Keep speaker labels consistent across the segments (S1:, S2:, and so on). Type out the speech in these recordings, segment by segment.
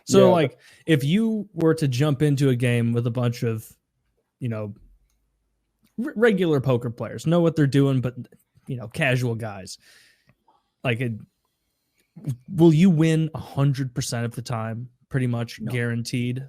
S1: So, like, if you were to jump into a game with a bunch of, you know, regular poker players, know what they're doing, but, you know, casual guys, like, will you win 100% of the time? Pretty much guaranteed.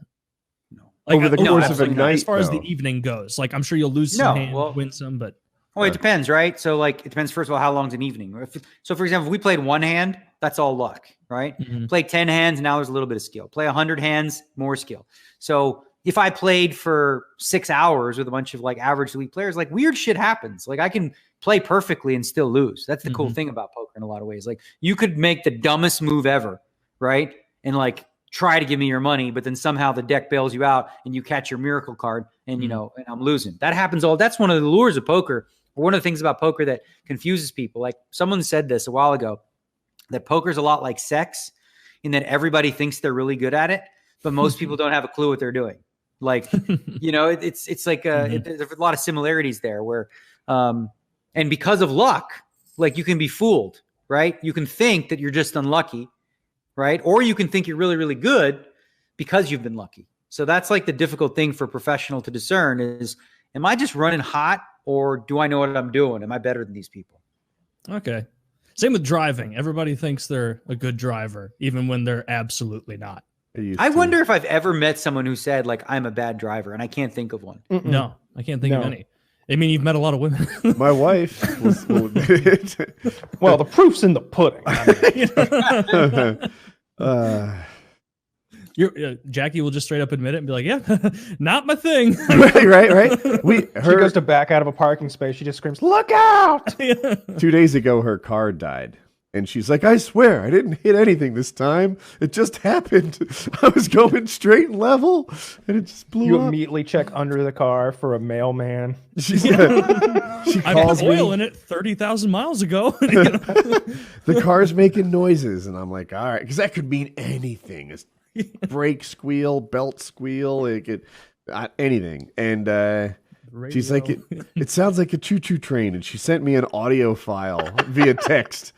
S2: No.
S3: Like, over the course of a night,
S1: as far as the evening goes, like, I'm sure you'll lose some hands, win some, but.
S2: Well, it depends, right? So, like, it depends, first of all, how long's an evening. So, for example, if we played one hand, that's all luck, right? Play 10 hands, now there's a little bit of skill. Play 100 hands, more skill. So, if I played for 6 hours with a bunch of, like, average elite players, like, weird shit happens. Like, I can play perfectly and still lose. That's the cool thing about poker in a lot of ways. Like, you could make the dumbest move ever, right? And, like, try to give me your money, but then somehow the deck bails you out and you catch your miracle card and, you know, and I'm losing. That happens that's one of the lures of poker. One of the things about poker that confuses people, like someone said this a while ago, that poker is a lot like sex in that everybody thinks they're really good at it, but most people don't have a clue what they're doing. Like, you know, it's like there's a lot of similarities there where, and because of luck, like you can be fooled, right? You can think that you're just unlucky, right? Or you can think you're really, really good because you've been lucky. So that's like the difficult thing for a professional to discern is, am I just running hot? Or do I know what I'm doing? Am I better than these people?
S1: Okay. Same with driving. Everybody thinks they're a good driver, even when they're absolutely not.
S2: I wonder if I've ever met someone who said, like, I'm a bad driver, and I can't think of one.
S1: No, I can't think of any. I mean, you've met a lot of women.
S3: My wife was
S4: well, the proof's in the pudding.
S1: Jackie will just straight up admit it and be like, yeah, not my thing.
S3: right.
S4: She goes to back out of a parking space. She just screams, look out!
S3: 2 days ago, her car died. And she's like, I swear, I didn't hit anything this time. It just happened. I was going straight and level, and it just blew up.
S4: You immediately check under the car for a mailman.
S3: She calls
S1: me. Oil in it 30,000 miles ago.
S3: The car's making noises, and I'm like, all right, because that could mean anything. It's brake squeal, belt squeal, it could anything. And she's like, it sounds like a choo-choo train, and she sent me an audio file via text.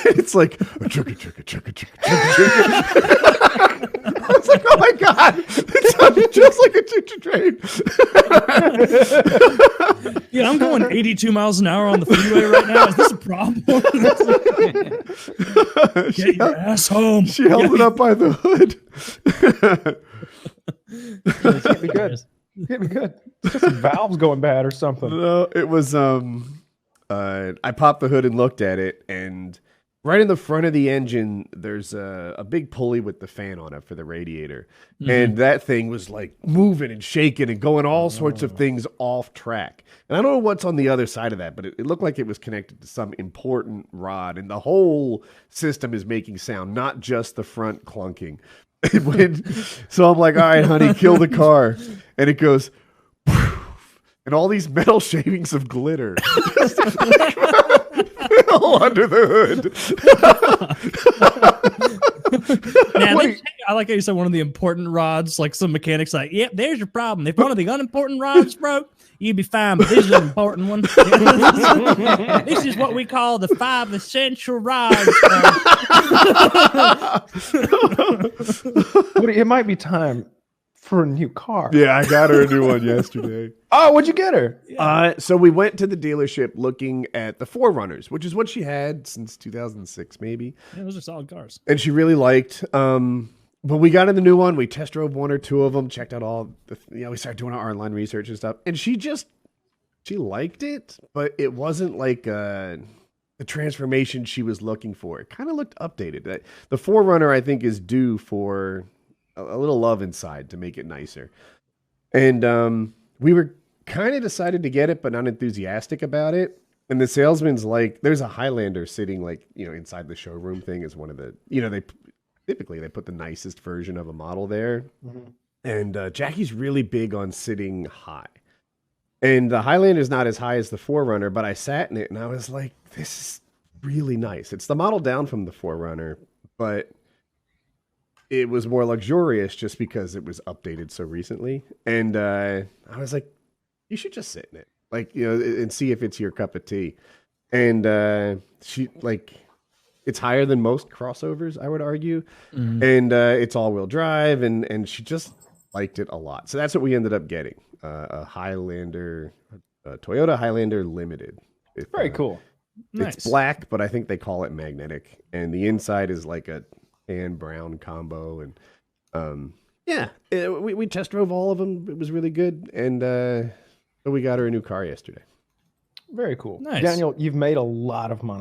S3: It's like a chugga chugga chugga chugga chugga. I was like, oh my god, it sounded just like a choo-choo train.
S1: Yeah, I'm going 82 miles an hour on the freeway right now. Is this a problem? Get your ass home.
S3: She held it up by the hood.
S4: It can't be good. It can't be good. It's just some valves going bad or something.
S3: No, it was I popped the hood and looked at it, and right in the front of the engine, there's a big pulley with the fan on it for the radiator. And that thing was like moving and shaking and going all sorts of things off track. And I don't know what's on the other side of that, but it looked like it was connected to some important rod. And the whole system is making sound, not just the front clunking. So I'm like, all right, honey, kill the car. And it goes, and all these metal shavings of glitter under the
S1: hood. Now, I like how you said one of the important rods, like some mechanics like, yep, there's your problem. If one of the unimportant rods broke, you'd be fine, but this is an important one. This is what we call the 5 essential rods.
S4: It might be time for a new car.
S3: Yeah, I got her a new one yesterday.
S4: Oh, what'd you get her?
S3: So we went to the dealership looking at the 4Runners, which is what she had since 2006, maybe.
S1: Yeah, those are solid cars.
S3: And she really liked. But we got in the new one. We test drove 1 or 2 of them, checked out all the. We started doing our online research and stuff. And she liked it, but it wasn't like the transformation she was looking for. It kind of looked updated. The 4Runner, I think, is due for a little love inside to make it nicer. And we were kind of decided to get it, but not enthusiastic about it. And the salesman's like, there's a Highlander sitting like, inside the showroom thing is one of the, they typically put the nicest version of a model there. And Jackie's really big on sitting high. And the Highlander's not as high as the 4Runner, but I sat in it and I was like, this is really nice. It's the model down from the 4Runner, but it was more luxurious just because it was updated so recently. And I was like, you should just sit in it, like, and see if it's your cup of tea. And she It's higher than most crossovers, I would argue. And it's all-wheel drive, and she just liked it a lot. So that's what we ended up getting, a Highlander, a Toyota Highlander Limited.
S4: Very cool.
S1: Nice.
S3: It's black, but I think they call it magnetic. And the inside is like a tan brown combo. And we test drove all of them. It was really good. And so we got her a new car yesterday.
S4: Very cool.
S1: Nice.
S4: Daniel, you've made a lot of money.